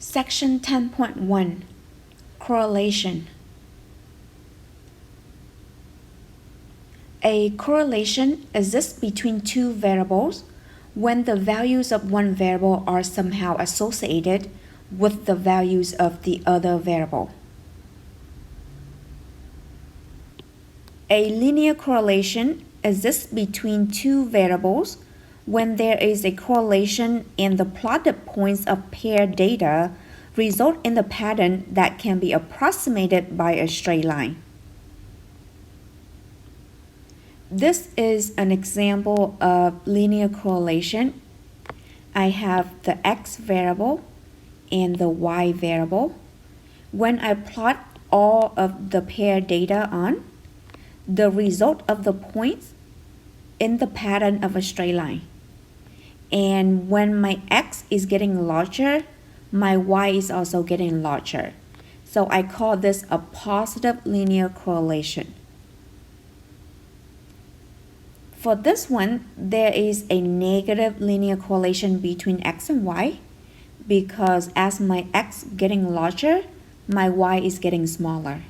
Section 10.1 Correlation. A correlation exists between two variables when the values of one variable are somehow associated with the values of the other variable. A linear correlation exists between two variables when there is a correlation and the plotted points of paired data result in the pattern that can be approximated by a straight line. This is an example of linear correlation. I have the x variable and the y variable. When I plot all of the paired data on, the result of the points in the pattern of a straight line. And when my x is getting larger, my y is also getting larger. So I call this a positive linear correlation. For this one, there is a negative linear correlation between x and y because as my x getting larger, my y is getting smaller.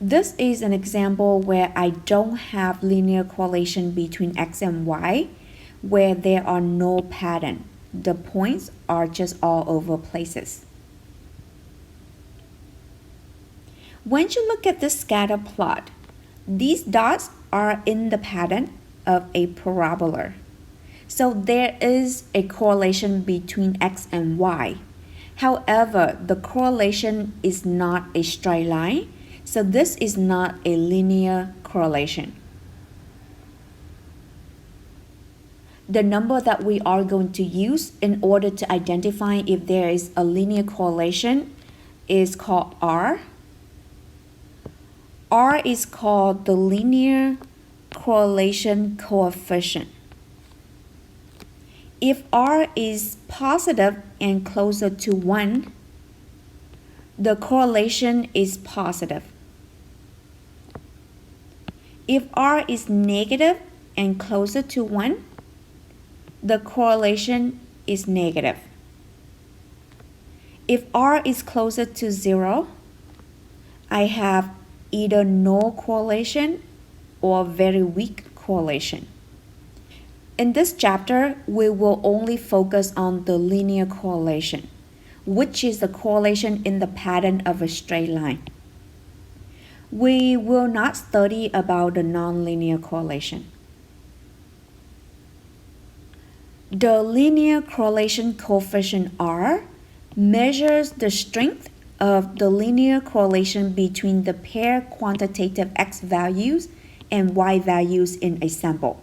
This is an example where I don't have linear correlation between x and y, where there are no pattern. The points are just all over places. When you look at this scatter plot, these dots are in the pattern of a parabola. So there is a correlation between x and y. However, the correlation is not a straight line. So this is not a linear correlation. The number that we are going to use in order to identify if there is a linear correlation is called R. R is called the linear correlation coefficient. If R is positive and closer to 1, the correlation is positive. If R is negative and closer to 1, the correlation is negative. If R is closer to 0, I have either no correlation or very weak correlation. In this chapter, we will only focus on the linear correlation, which is the correlation in the pattern of a straight line. We will not study about the nonlinear correlation. The linear correlation coefficient R measures the strength of the linear correlation between the pair quantitative x values and y values in a sample.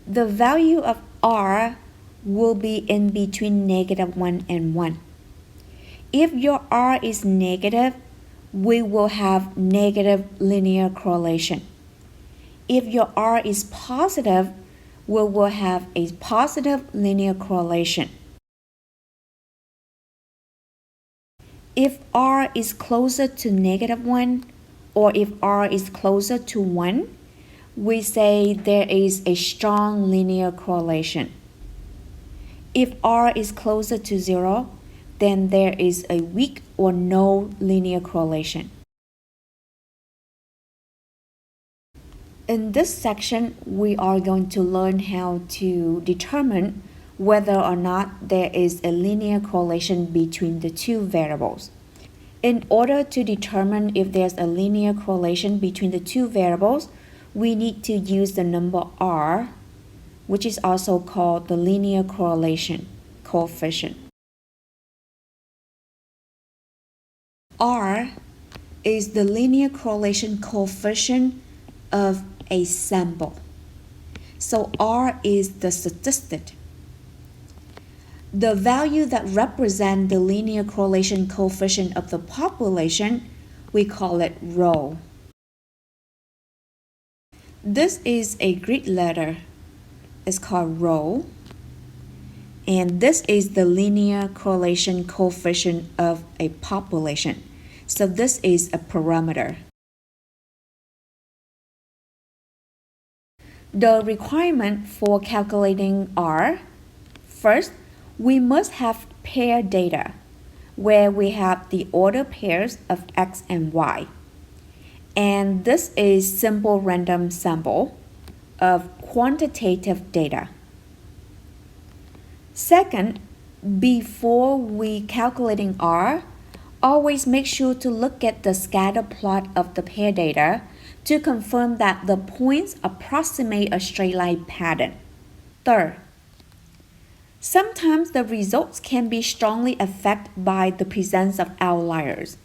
The value of R will be in between -1 and 1. If your R is negative, we will have negative linear correlation. If your R is positive, we will have a positive linear correlation. If R is closer to -1 or if R is closer to 1, we say there is a strong linear correlation. If R is closer to 0, then there is a weak or no linear correlation. In this section, we are going to learn how to determine whether or not there is a linear correlation between the two variables. In order to determine if there's a linear correlation between the two variables, we need to use the number R, which is also called the linear correlation coefficient. R is the linear correlation coefficient of a sample. So R is the statistic. The value that represents the linear correlation coefficient of the population, we call it rho. This is a Greek letter. It's called rho. And this is the linear correlation coefficient of a population. So this is a parameter. The requirement for calculating are, first, we must have pair data, where we have the order pairs of x and y. And this is simple random sample of quantitative data. Second, before we calculating R, always make sure to look at the scatter plot of the pair data to confirm that the points approximate a straight line pattern. Third, sometimes the results can be strongly affected by the presence of outliers.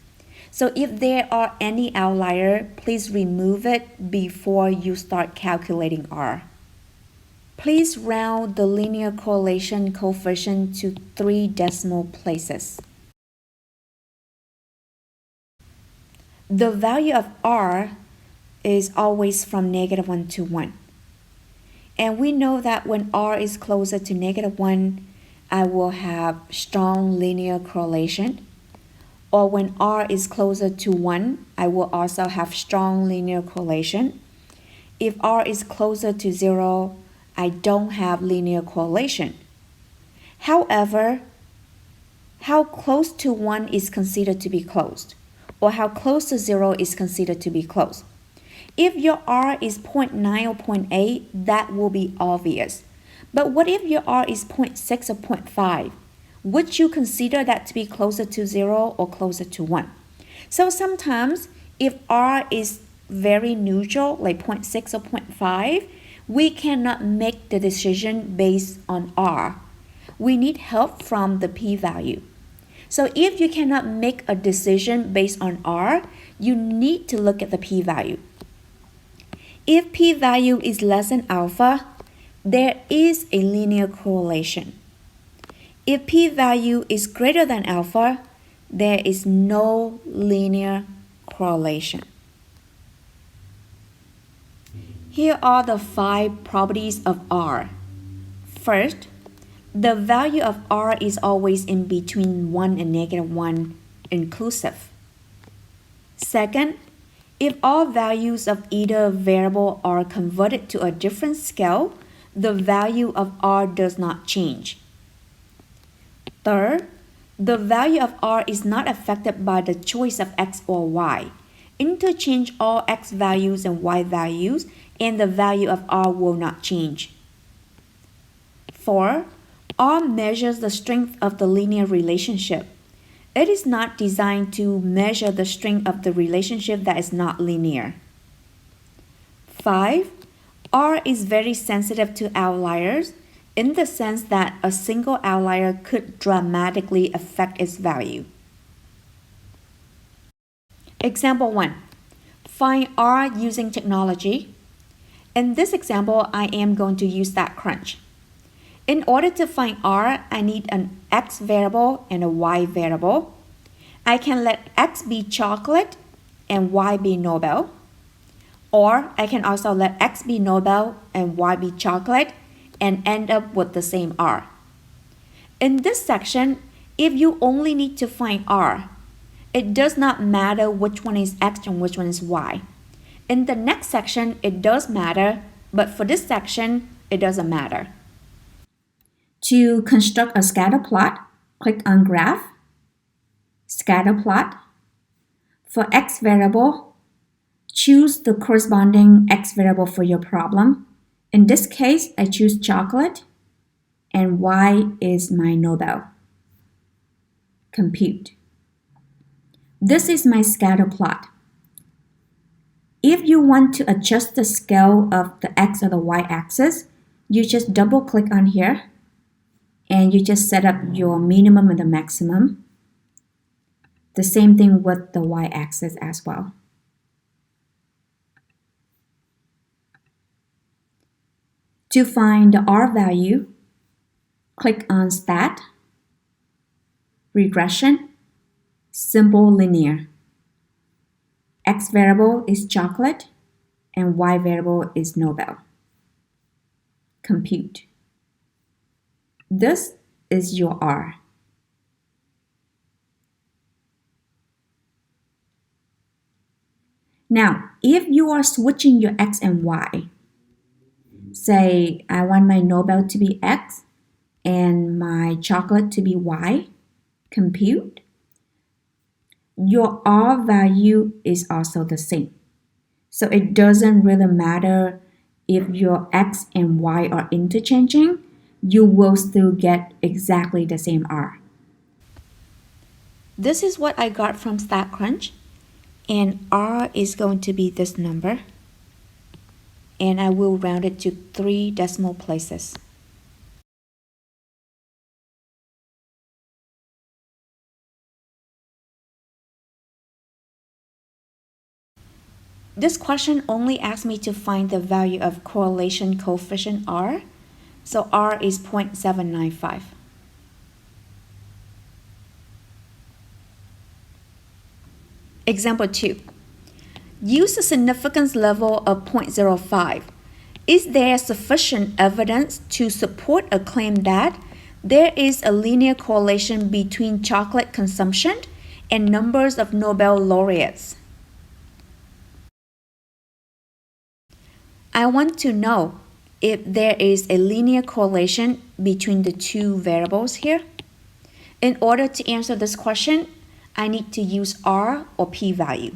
So if there are any outlier, please remove it before you start calculating R. Please round the linear correlation coefficient to 3 decimal places. The value of R is always from -1 to 1. And we know that when R is closer to -1, I will have strong linear correlation. Or when R is closer to 1, I will also have strong linear correlation. If R is closer to 0, I don't have linear correlation. However, how close to 1 is considered to be close, or how close to 0 is considered to be close. If your R is 0.9 or 0.8, that will be obvious. But what if your R is 0.6 or 0.5? Would you consider that to be closer to 0 or closer to 1? So sometimes if R is very neutral, like 0.6 or 0.5, we cannot make the decision based on R. We need help from the p-value. So if you cannot make a decision based on R, you need to look at the p-value. If p-value is less than alpha, there is a linear correlation. If p-value is greater than alpha, there is no linear correlation. Here are the 5 properties of R. First, the value of R is always in between 1 and -1 inclusive. Second, if all values of either variable are converted to a different scale, the value of R does not change. Third, the value of R is not affected by the choice of x or y. Interchange all x values and y values, and the value of R will not change. 4. R measures the strength of the linear relationship. It is not designed to measure the strength of the relationship that is not linear. 5. R is very sensitive to outliers in the sense that a single outlier could dramatically affect its value. Example 1. Find R using technology. In this example, I am going to use StatCrunch. In order to find R, I need an x variable and a y variable. I can let x be chocolate and y be Nobel. Or I can also let x be Nobel and y be chocolate and end up with the same R. In this section, if you only need to find R, it does not matter which one is x and which one is y. In the next section, it does matter, but for this section, it doesn't matter. To construct a scatter plot, click on Graph, Scatter Plot. For x variable, choose the corresponding x variable for your problem. In this case, I choose chocolate, and y is my Nobel. Compute. This is my scatter plot. If you want to adjust the scale of the x or the y-axis, you just double click on here and you just set up your minimum and the maximum. The same thing with the y-axis as well. To find the R value, click on Stat, Regression, Simple Linear. X variable is chocolate and y variable is Nobel. Compute. This is your R. Now, if you are switching your x and y, say I want my Nobel to be X and my chocolate to be Y, compute, your R value is also the same. So it doesn't really matter if your X and Y are interchanging, you will still get exactly the same R. This is what I got from StatCrunch, and R is going to be this number, and I will round it to 3 decimal places. This question only asks me to find the value of correlation coefficient R, so R is 0.795. Example 2. Use a significance level of 0.05. Is there sufficient evidence to support a claim that there is a linear correlation between chocolate consumption and numbers of Nobel laureates? I want to know if there is a linear correlation between the two variables here. In order to answer this question, I need to use R or p-value.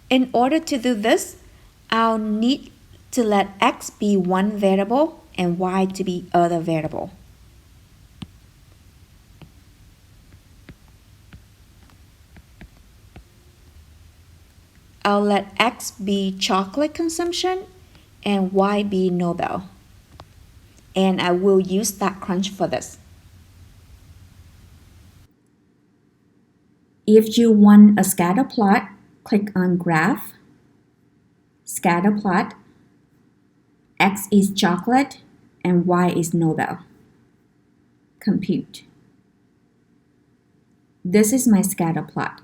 In order to do this, I'll need to let x be one variable and y to be other variable. I'll let x be chocolate consumption and y be Nobel. And I will use StatCrunch for this. If you want a scatter plot, click on Graph, Scatter Plot, X is chocolate and Y is Nobel. Compute. This is my scatter plot.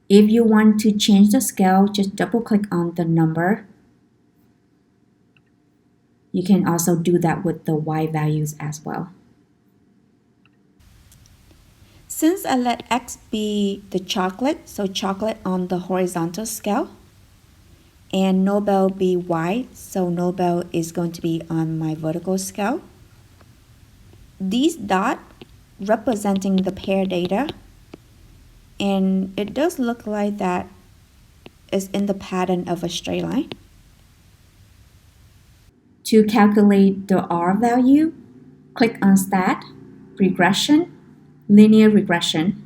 If you want to change the scale, just double click on the number. You can also do that with the Y values as well. Since I let X be the chocolate, so chocolate on the horizontal scale, and Nobel be Y, so Nobel is going to be on my vertical scale. These dots representing the pair data, and it does look like that is in the pattern of a straight line. To calculate the R value, click on Stat, Regression, Linear Regression.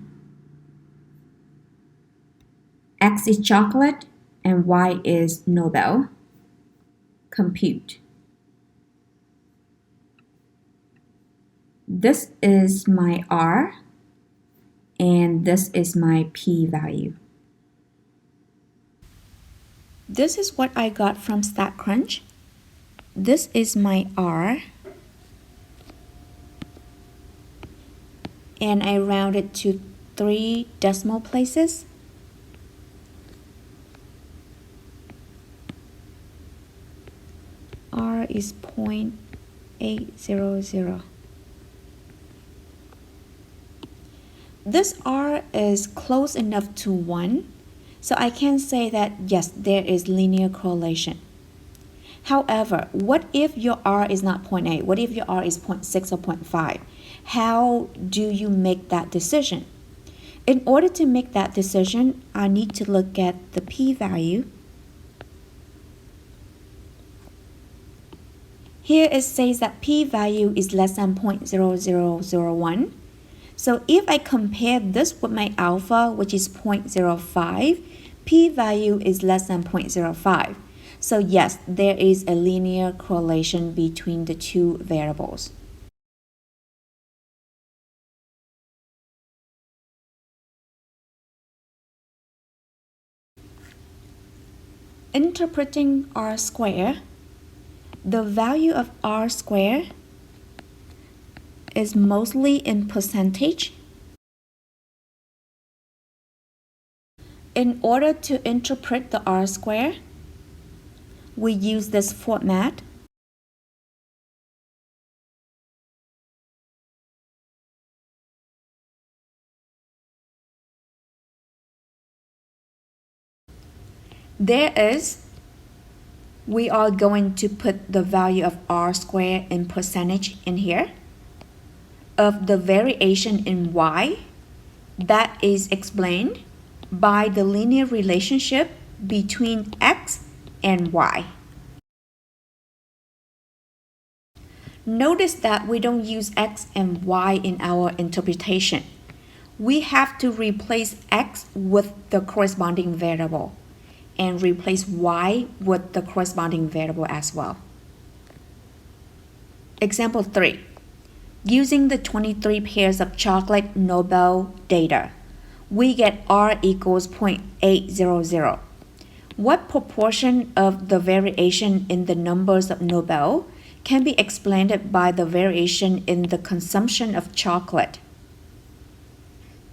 X is chocolate and Y is Nobel. Compute. This is my R and this is my p-value. This is what I got from StatCrunch. This is my R, and I rounded to 3 decimal places. R is 0.800. This R is close enough to 1, so I can say that yes, there is linear correlation. However, what if your R is not 0.8? What if your R is 0.6 or 0.5? How do you make that decision? In order to make that decision, I need to look at the p-value. Here it says that p-value is less than 0.0001. So if I compare this with my alpha, which is 0.05, p-value is less than 0.05. So yes, there is a linear correlation between the two variables. Interpreting R square, the value of R square is mostly in percentage. In order to interpret the R square, we use this format. we are going to put the value of r squared in percentage in here of the variation in y that is explained by the linear relationship between x and y. Notice that we don't use x and y in our interpretation. We have to replace x with the corresponding variable and replace y with the corresponding variable as well. Example 3. Using the 23 pairs of chocolate Nobel data, we get r equals 0.800. What proportion of the variation in the numbers of Nobel can be explained by the variation in the consumption of chocolate?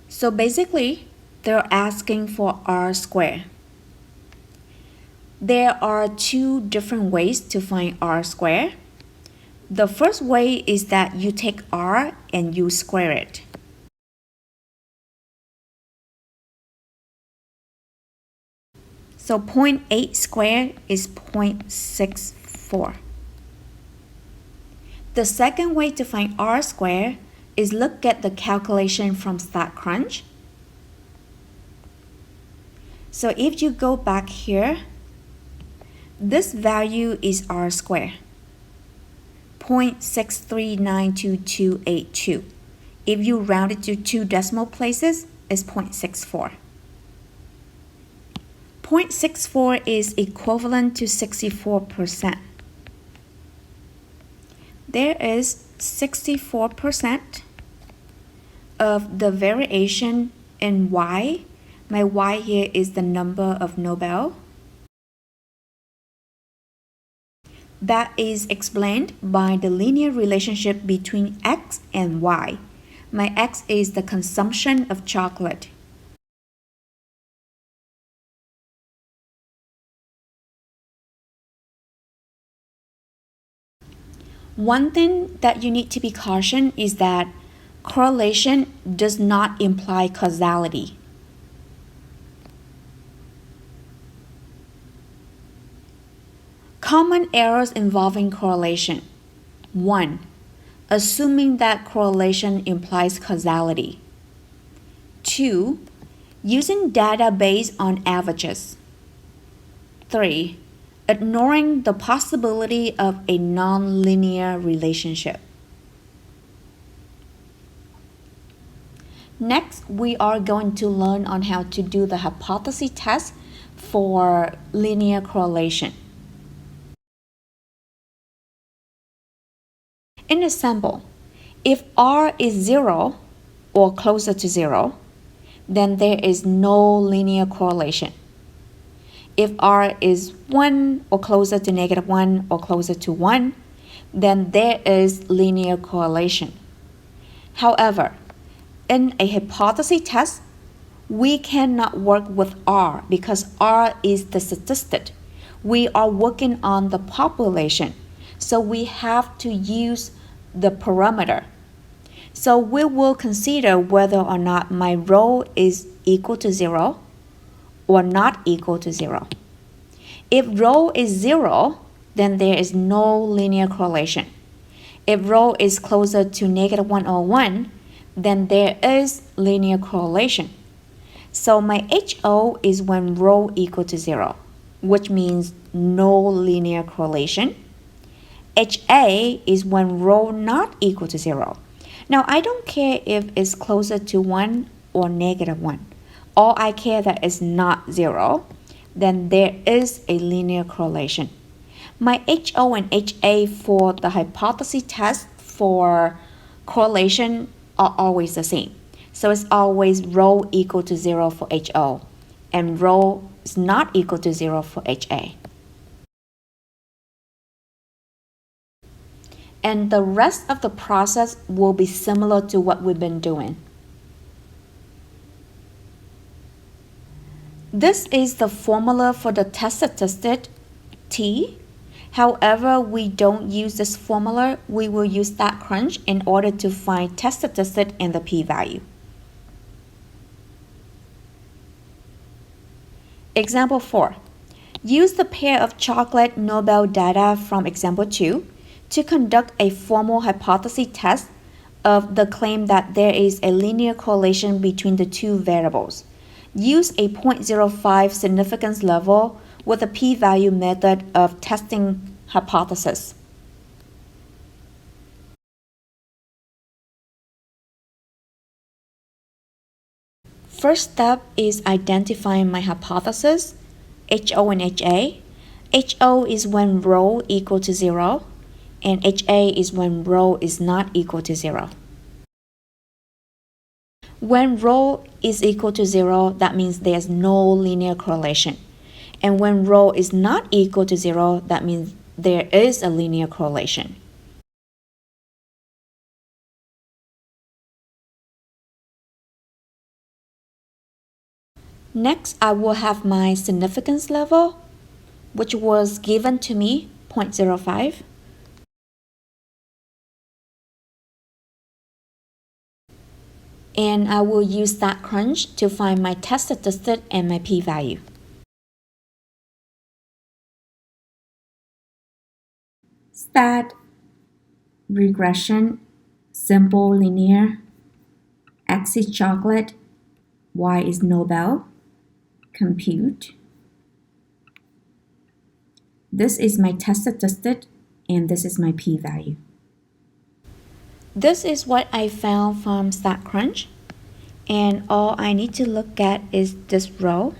So basically, they're asking for r squared. There are two different ways to find r squared. The first way is that you take r and you square it. So 0.8 squared is 0.64. The second way to find r squared is look at the calculation from StatCrunch. So if you go back here, this value is r squared, 0.6392282. If you round it to 2 decimal places, it's 0.64. 0.64 is equivalent to 64%. There is 64% of the variation in y. My y here is the number of Nobel. That is explained by the linear relationship between x and y. My x is the consumption of chocolate. One thing that you need to be cautioned is that correlation does not imply causality. Common errors involving correlation. 1. Assuming that correlation implies causality. 2. Using data based on averages. 3. Ignoring the possibility of a non-linear relationship. Next, we are going to learn on how to do the hypothesis test for linear correlation. In a sample, if r is 0 or closer to 0, then there is no linear correlation. If r is 1 or closer to -1 or closer to 1, then there is linear correlation. However, in a hypothesis test, we cannot work with r because r is the statistic. We are working on the population, so we have to use the parameter. So we will consider whether or not my rho is equal to 0 or not equal to 0. If rho is 0, then there is no linear correlation. If rho is closer to -1 or 1, then there is linear correlation. So my HO is when rho equal to 0, which means no linear correlation. HA is when rho not equal to 0. Now I don't care if it's closer to 1 or -1. All I care that it's not 0, then there is a linear correlation. My HO and HA for the hypothesis test for correlation are always the same. So it's always rho equal to 0 for HO and rho is not equal to 0 for HA. And the rest of the process will be similar to what we've been doing. This is the formula for the test statistic T. However, we don't use this formula. We will use StatCrunch in order to find test statistic and the p-value. Example 4. Use the pair of chocolate Nobel data from example 2 to conduct a formal hypothesis test of the claim that there is a linear correlation between the two variables. Use a 0.05 significance level with a p-value method of testing hypothesis. First step is identifying my hypothesis, HO and HA. HO is when rho equal to 0, and HA is when rho is not equal to 0. When rho is equal to 0, that means there's no linear correlation. And when rho is not equal to 0, that means there is a linear correlation. Next, I will have my significance level, which was given to me, 0.05. And I will use StatCrunch to find my test statistic and my p-value. Stat, regression, simple linear, X is chocolate, Y is Nobel, compute. This is my test statistic and this is my p-value. This is what I found from StatCrunch, and all I need to look at is this row.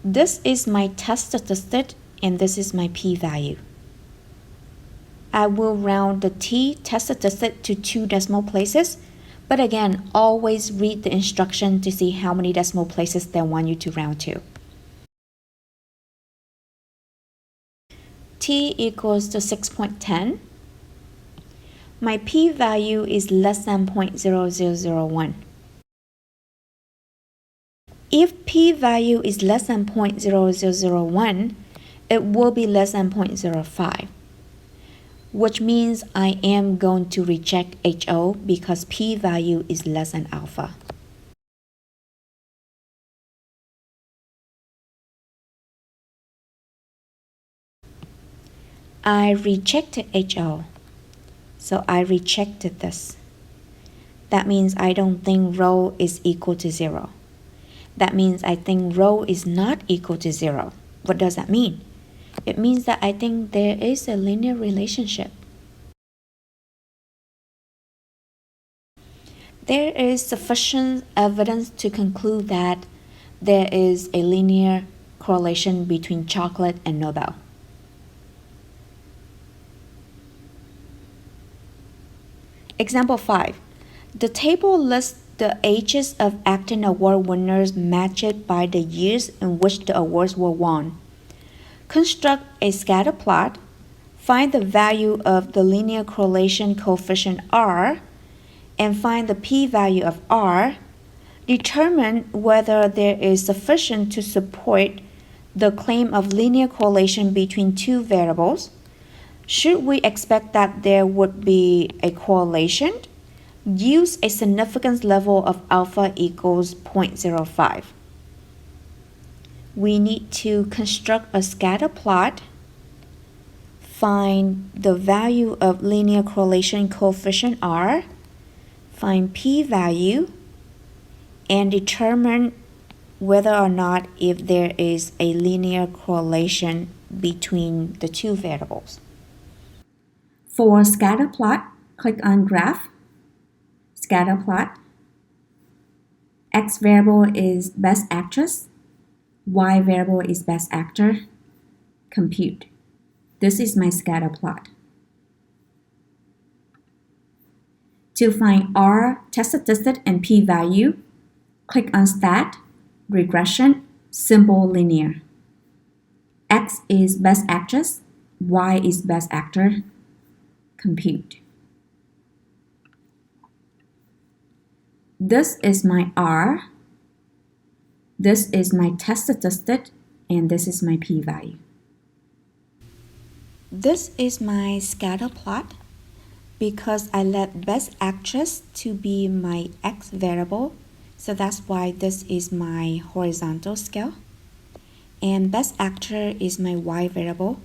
This is my test statistic and this is my p-value. I will round the t-test statistic to 2 decimal places, but again, always read the instruction to see how many decimal places they want you to round to. T equals to 6.10. My p-value is less than 0.0001. If p-value is less than 0.0001, it will be less than 0.05, which means I am going to reject HO because p-value is less than alpha. I rejected HO, so I rejected this. That means I don't think rho is equal to 0. That means I think rho is not equal to 0. What does that mean? It means that I think there is a linear relationship. There is sufficient evidence to conclude that there is a linear correlation between chocolate and Nobel. Example 5. The table lists the ages of acting award winners matched by the years in which the awards were won. Construct a scatter plot, find the value of the linear correlation coefficient R, and find the p-value of R. Determine whether there is sufficient to support the claim of linear correlation between two variables. Should we expect that there would be a correlation? Use a significance level of alpha equals 0.05. We need to construct a scatter plot, find the value of linear correlation coefficient R, find p-value, and determine whether or not if there is a linear correlation between the two variables. For scatter plot, click on Graph, Scatter Plot. X variable is Best Actress, Y variable is Best Actor, compute. This is my scatter plot. To find R, test statistic, and p-value, click on Stat, Regression, Simple Linear. X is Best Actress, Y is Best Actor, compute. This is my R, this is my test statistic, and this is my p-value. This is my scatter plot because I let Best Actress to be my X variable, So that's why this is my horizontal scale. And best actor is my Y variable.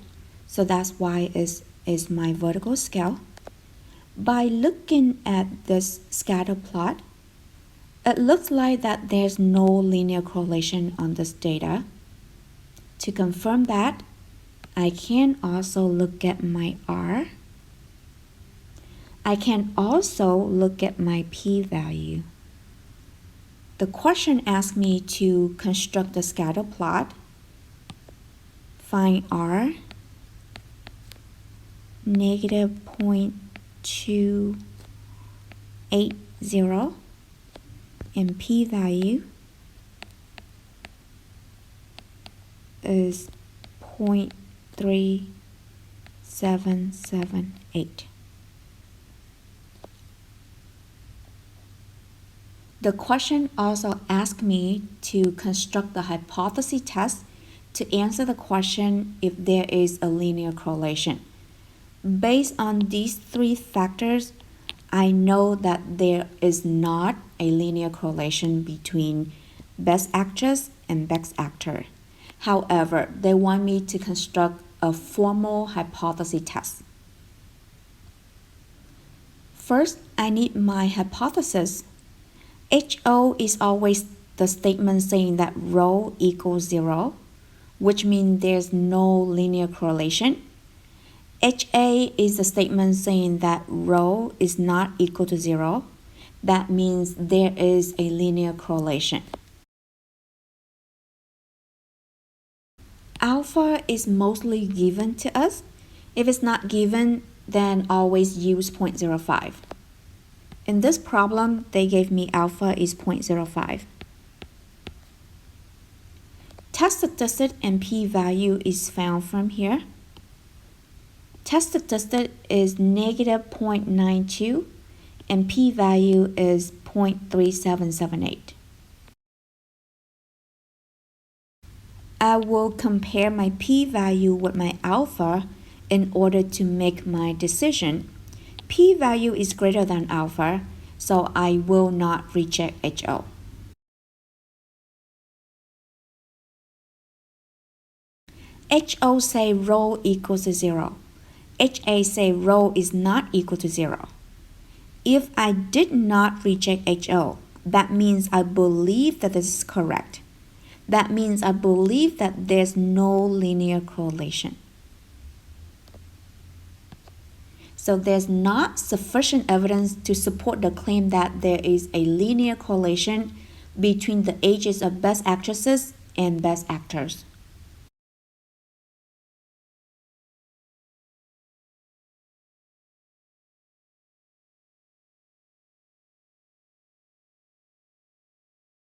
So that's why is my vertical scale. By looking at this scatter plot, it looks like that there's no linear correlation on this data. To confirm that, I can also look at my R. I can also look at my p-value. The question asks me to construct the scatter plot, find R, negative 0.280, and p-value is 0.3778. The question also asked me to construct the hypothesis test to answer the question if there is a linear correlation. Based on these three factors, I know that there is not a linear correlation between best actress and best actor. However, they want me to construct a formal hypothesis test. First, I need my hypothesis. HO is always the statement saying that rho equals 0, which means there's no linear correlation. HA is the statement saying that rho is not equal to 0. That means there is a linear correlation. Alpha is mostly given to us. If it's not given, then always use 0.05. In this problem, they gave me alpha is 0.05. Test statistic and p-value is found from here. Test statistic is negative 0.92 and p-value is 0.3778. I will compare my p-value with my alpha in order to make my decision. P-value is greater than alpha, so I will not reject HO. HO say rho equals to 0. HA say rho is not equal to 0. If I did not reject HO, that means I believe that this is correct. That means I believe that there's no linear correlation. So there's not sufficient evidence to support the claim that there is a linear correlation between the ages of best actresses and best actors.